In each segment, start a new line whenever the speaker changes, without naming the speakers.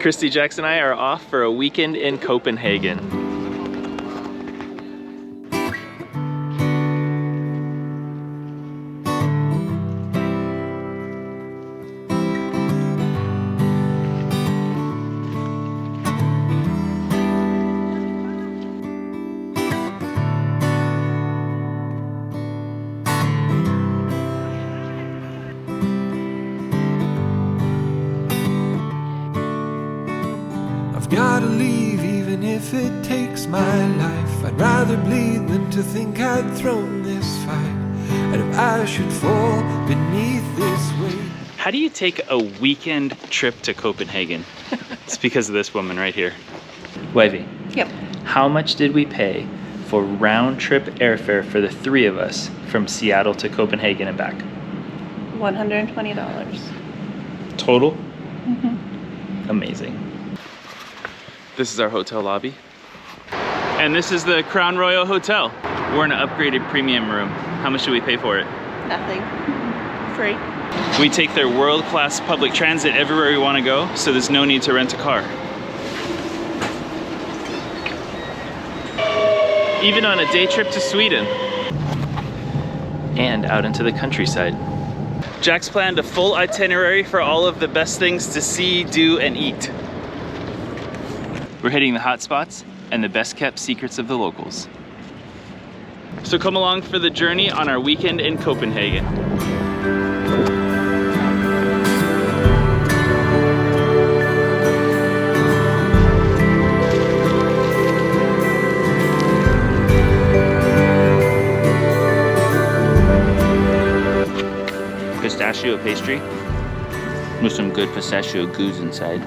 Christy, Jax, and I are off for a weekend in Copenhagen.
Gotta leave even if it takes my life. I'd rather bleed than to think I'd thrown this fight. And if I should fall beneath this weight.
How do you take a weekend trip to Copenhagen? It's because of this woman right here. Wavy.
Yep.
How much did we pay for round trip airfare for the 3 of us from Seattle to Copenhagen and back?
$120.
Total?
Mm-hmm.
Amazing. This is our hotel lobby. And this is the Crown Royal Hotel. We're in an upgraded premium room. How much do we pay for it?
Nothing. Free.
We take their world-class public transit everywhere we want to go, so there's no need to rent a car. Even on a day trip to Sweden. And out into the countryside. Jack's planned a full itinerary for all of the best things to see, do, and eat. We're hitting the hot spots and the best kept secrets of the locals. So come along for the journey on our weekend in Copenhagen. Pistachio pastry with some good pistachio goose inside.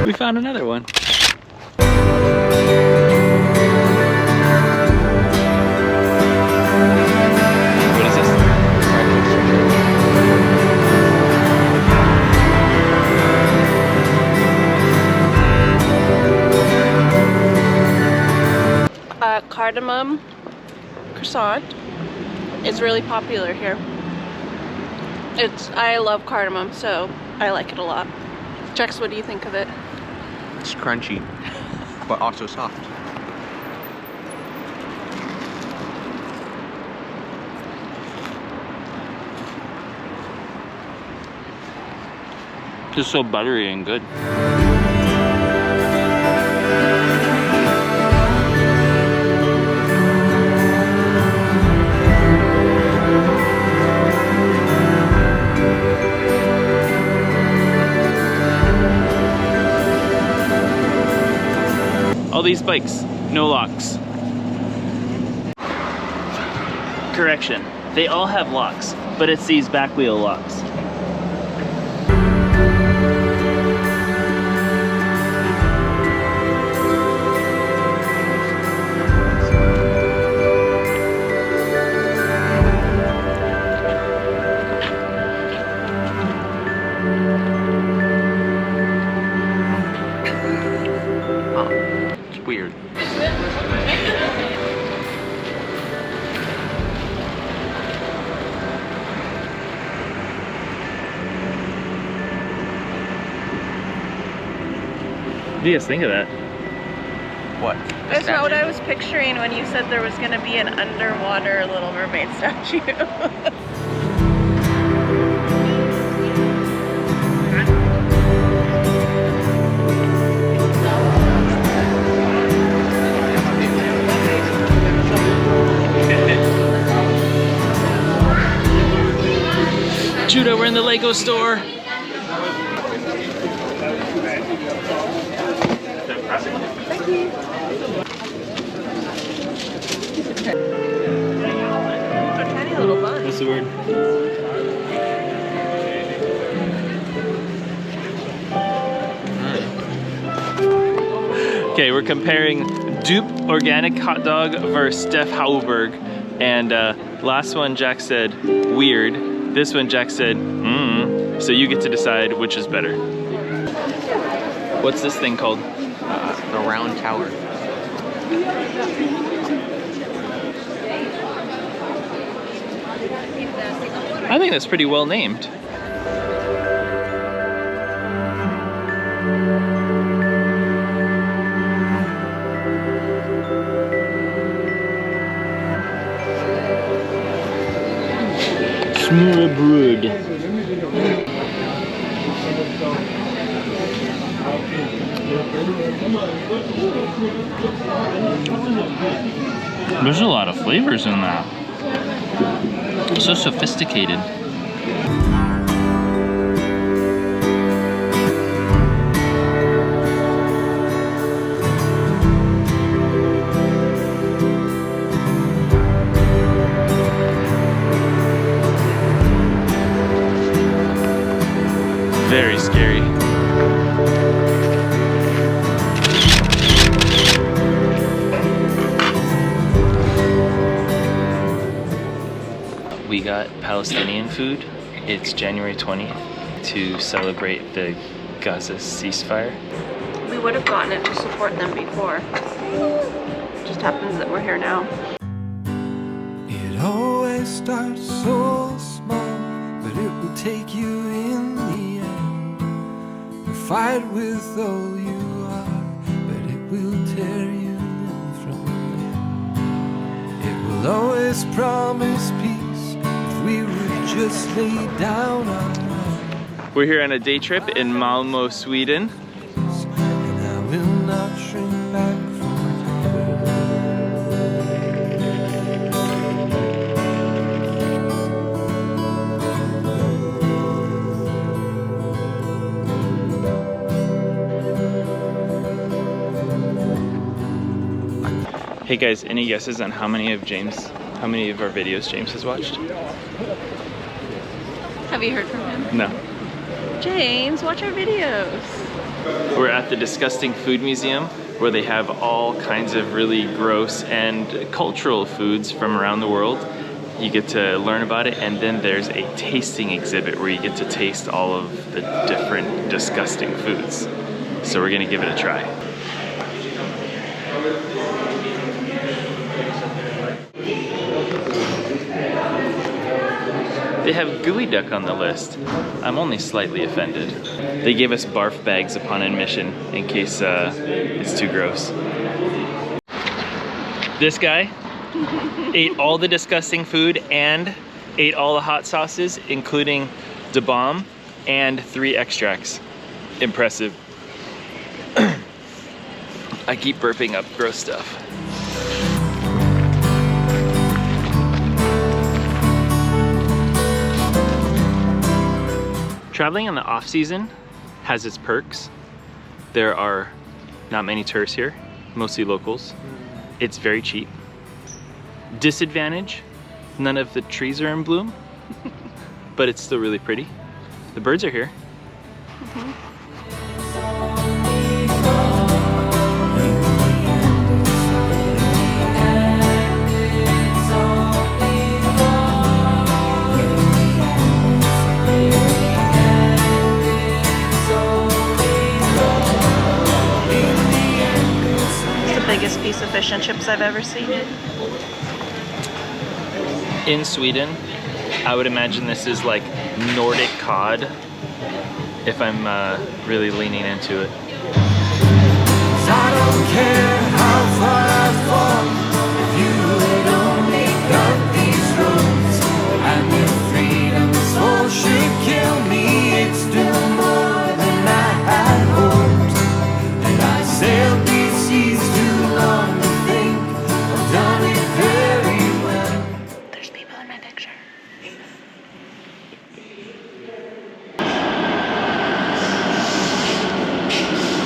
We found another one. What is this?
Cardamom croissant is really popular here. I love cardamom, so I like it a lot. Jax, what do you think of it?
It's crunchy, but also soft.
Just so buttery and good. All these bikes, no locks. Correction, they all have locks, but it's these back wheel locks.
Weird.
What do you guys think of that?
What?
That's not what I was picturing when you said there was going to be an underwater Little Mermaid statue.
Judah, we're in the Lego store.
Thank you. Tiny little bun.
What's the word? Okay, we're comparing Dupe organic hot dog versus Steph Hauberg. And last one Jack said weird. This one Jack said, So you get to decide which is better. What's this thing called?
The round tower.
I think that's pretty well named. Small bread. There's a lot of flavors in that. So sophisticated. Very scary. We got Palestinian food. It's January 20th to celebrate the Gaza ceasefire.
We would have gotten it to support them before. It just happens that we're here now.
It always starts so small, but it will take you in the end. You fight with all you are, but it will tear you limb from limb. It will always promise peace if we would just lay down our arms.
We're here on a day trip in Malmö, Sweden.
And I will not shrink back from
Hey guys, any guesses on how many of our videos James has watched?
Have you heard from him?
No.
James, watch our videos.
We're at the Disgusting Food Museum, where they have all kinds of really gross and cultural foods from around the world. You get to learn about it, and then there's a tasting exhibit where you get to taste all of the different disgusting foods. So we're gonna give it a try. They have gooey duck on the list. I'm only slightly offended. They gave us barf bags upon admission in case it's too gross. This guy ate all the disgusting food and ate all the hot sauces, including the bomb and 3 extracts. Impressive. I keep burping up gross stuff. Traveling in the off season has its perks. There are not many tourists here, mostly locals. It's very cheap. Disadvantage, none of the trees are in bloom, but it's still really pretty. The birds are here.
Biggest piece of fish and chips I've ever seen.
In Sweden, I would imagine this is like Nordic cod, if I'm really leaning into it.
I don't care how far I fall, if you would only cut these roads, and if freedom's fall should kill me, it's still more than I had hoped. And I sailed these seas too long to think I've done it very well.
There's people in my picture.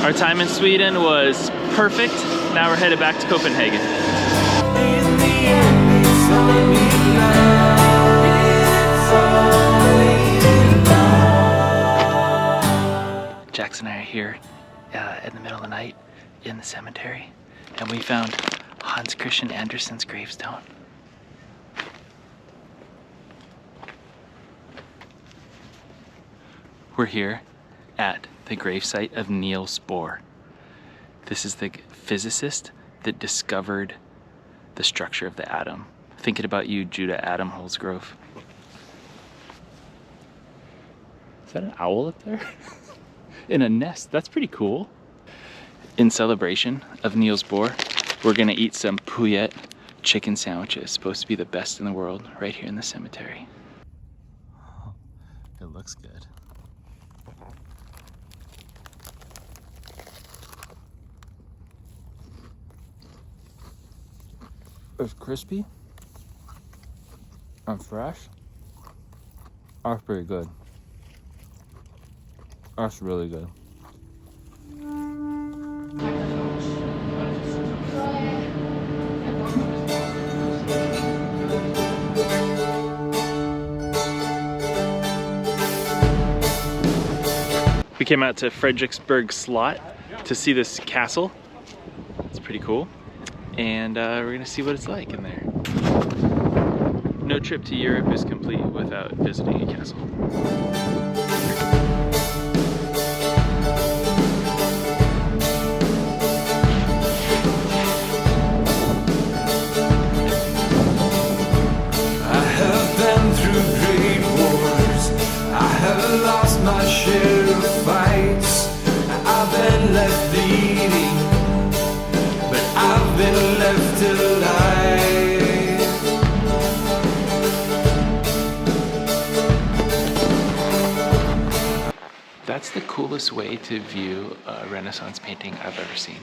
Our time in Sweden was perfect. Now we're headed back to Copenhagen.
In the end, it's only love. It's only love.
Jackson and I are here in the middle of the night in the cemetery, and we found Hans Christian Andersen's gravestone. We're here at the gravesite of Niels Bohr. This is the physicist that discovered the structure of the atom. Thinking about you, Judah Adam Holsgrove. Is that an owl up there? In a nest, that's pretty cool. In celebration of Niels Bohr, we're gonna eat some pouillet chicken sandwiches, supposed to be the best in the world, right here in the cemetery. It looks good. It's crispy and fresh. That's pretty good. That's really good. We came out to Frederiksberg Slot to see this castle. It's pretty cool. And we're gonna see what it's like in there. No trip to Europe is complete without visiting a castle.
I have been through great wars. I have lost my share of fights. I've been left bleeding, but I've been left alive.
That's the coolest way to view a Renaissance painting I've ever seen.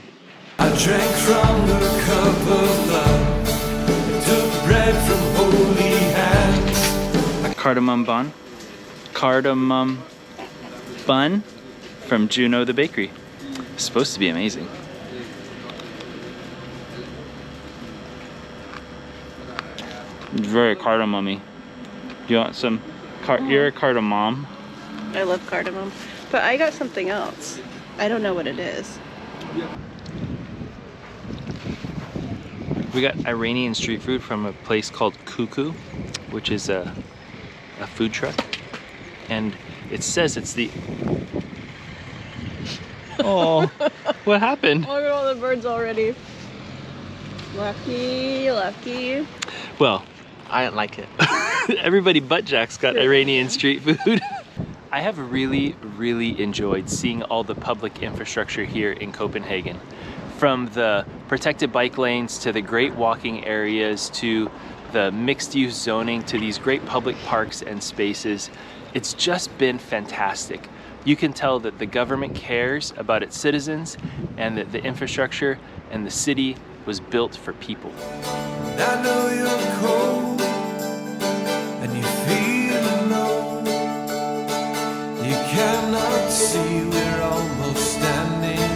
I drank from the cup of love, took bread from holy hands.
Cardamom bun. Cardamom bun from Juno the bakery. It's supposed to be amazing. It's very cardamom-y. You want some? You're a cardamom.
I love cardamom, but I got something else. I don't know what it is.
We got Iranian street food from a place called Cuckoo, which is a food truck. And it says it's the... Oh, what happened?
Look at all the birds already. Lucky, lucky.
Well,
I didn't like it.
everybody but Jack's got Iranian street food. I have really, really enjoyed seeing all the public infrastructure here in Copenhagen. From the protected bike lanes to the great walking areas to the mixed-use zoning to these great public parks and spaces. It's just been fantastic. You can tell that the government cares about its citizens and that the infrastructure and the city was built for people.
I know you're cold and you feel alone. You cannot see we're almost standing